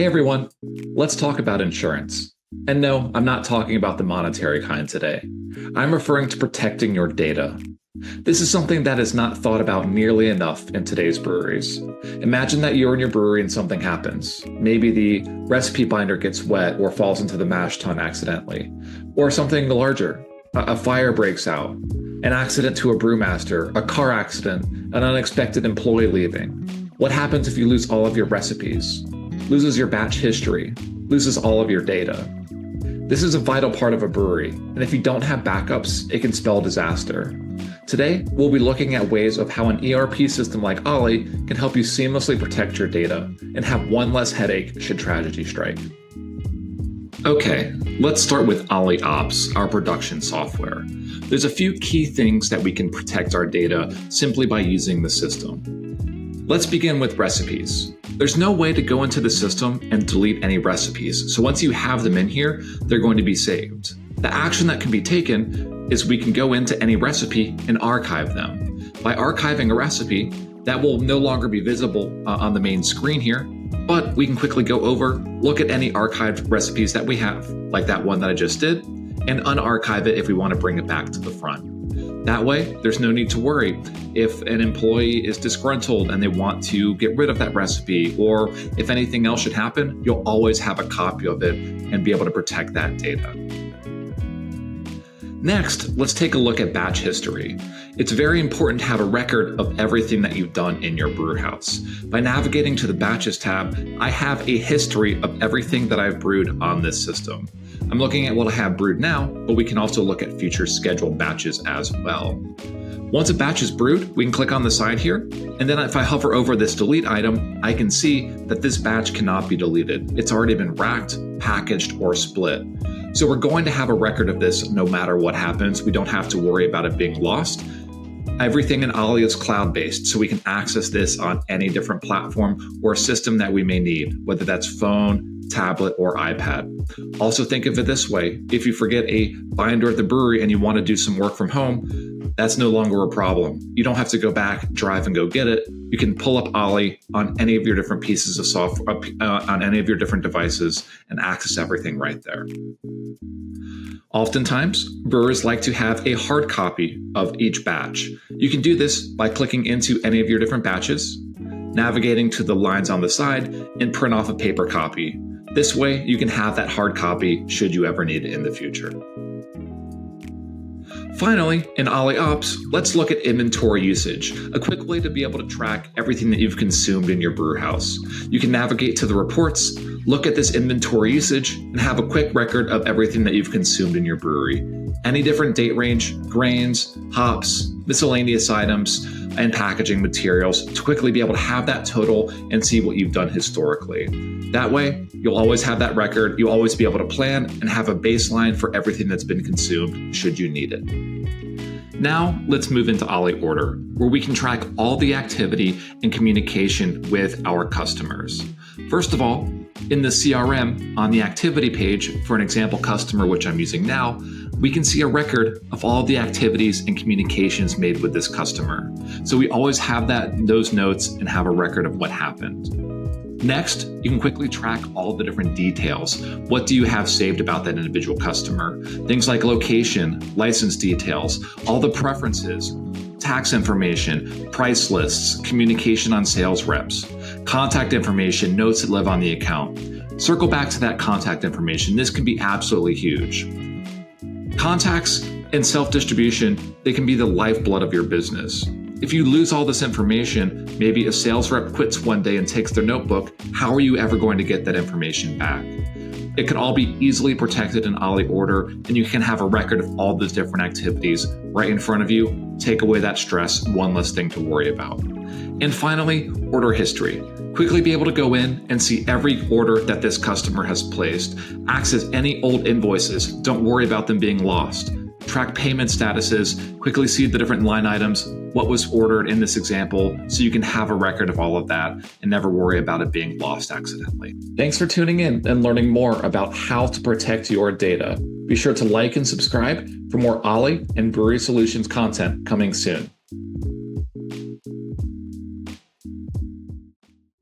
Hey everyone, let's talk about insurance. And no, I'm not talking about the monetary kind today. I'm referring to protecting your data. This is something that is not thought about nearly enough in today's breweries. Imagine that you're in your brewery and something happens. Maybe the recipe binder gets wet or falls into the mash tun accidentally. Or something larger. A fire breaks out. An accident to a brewmaster, a car accident, an unexpected employee leaving. What happens if you lose all of your recipes? Loses your batch history, loses all of your data. This is a vital part of a brewery, and if you don't have backups, it can spell disaster. Today, we'll be looking at ways of how an ERP system like Ollie can help you seamlessly protect your data and have one less headache should tragedy strike. Okay, let's start with I.B.U.s, our production software. There's a few key things that we can protect our data simply by using the system. Let's begin with recipes. There's no way to go into the system and delete any recipes, so once you have them in here, they're going to be saved. The action that can be taken is we can go into any recipe and archive them. By archiving a recipe, that will no longer be visible on the main screen here, but we can quickly go over, look at any archived recipes that we have, like that one that I just did, and unarchive it if we want to bring it back to the front. That way, there's no need to worry if an employee is disgruntled and they want to get rid of that recipe, or if anything else should happen, you'll always have a copy of it and be able to protect that data. Next, let's take a look at batch history. It's very important to have a record of everything that you've done in your brew house. By navigating to the Batches tab, I have a history of everything that I've brewed on this system. I'm looking at what I have brewed now, but we can also look at future scheduled batches as well. Once a batch is brewed, we can click on the side here, and then if I hover over this delete item, I can see that this batch cannot be deleted. It's already been racked, packaged, or split. So we're going to have a record of this no matter what happens. We don't have to worry about it being lost. Everything in Ollie is cloud-based, so we can access this on any different platform or system that we may need, whether that's phone, tablet, or iPad. Also think of it this way, if you forget a binder at the brewery and you want to do some work from home, that's no longer a problem. You don't have to go back, drive, and go get it. You can pull up Ollie on any of your different pieces of software, on any of your different devices, and access everything right there. Oftentimes, brewers like to have a hard copy of each batch. You can do this by clicking into any of your different batches, navigating to the lines on the side, and print off a paper copy. This way, you can have that hard copy should you ever need it in the future. Finally, in I.B.U.s, let's look at inventory usage, a quick way to be able to track everything that you've consumed in your brew house. You can navigate to the reports, look at this inventory usage, and have a quick record of everything that you've consumed in your brewery. Any different date range, grains, hops, miscellaneous items, and packaging materials to quickly be able to have that total and see what you've done historically. That way, you'll always have that record, you'll always be able to plan and have a baseline for everything that's been consumed should you need it. Now, let's move into Ollie Order, where we can track all the activity and communication with our customers. First of all, in the CRM, on the activity page for an example customer, which I'm using now, we can see a record of all the activities and communications made with this customer. So we always have those notes and have a record of what happened. Next, you can quickly track all the different details. What do you have saved about that individual customer? Things like location, license details, all the preferences, tax information, price lists, communication on sales reps, contact information, notes that live on the account. Circle back to that contact information. This can be absolutely huge. Contacts and self-distribution, they can be the lifeblood of your business. If you lose all this information, maybe a sales rep quits one day and takes their notebook, how are you ever going to get that information back? It can all be easily protected in Ollie Order, and you can have a record of all those different activities right in front of you. Take away that stress, one less thing to worry about. And finally, order history. Quickly be able to go in and see every order that this customer has placed. Access any old invoices. Don't worry about them being lost. Track payment statuses, quickly see the different line items, what was ordered in this example, so you can have a record of all of that and never worry about it being lost accidentally. Thanks for tuning in and learning more about how to protect your data. Be sure to like and subscribe for more Ollie and Brewery Solutions content coming soon.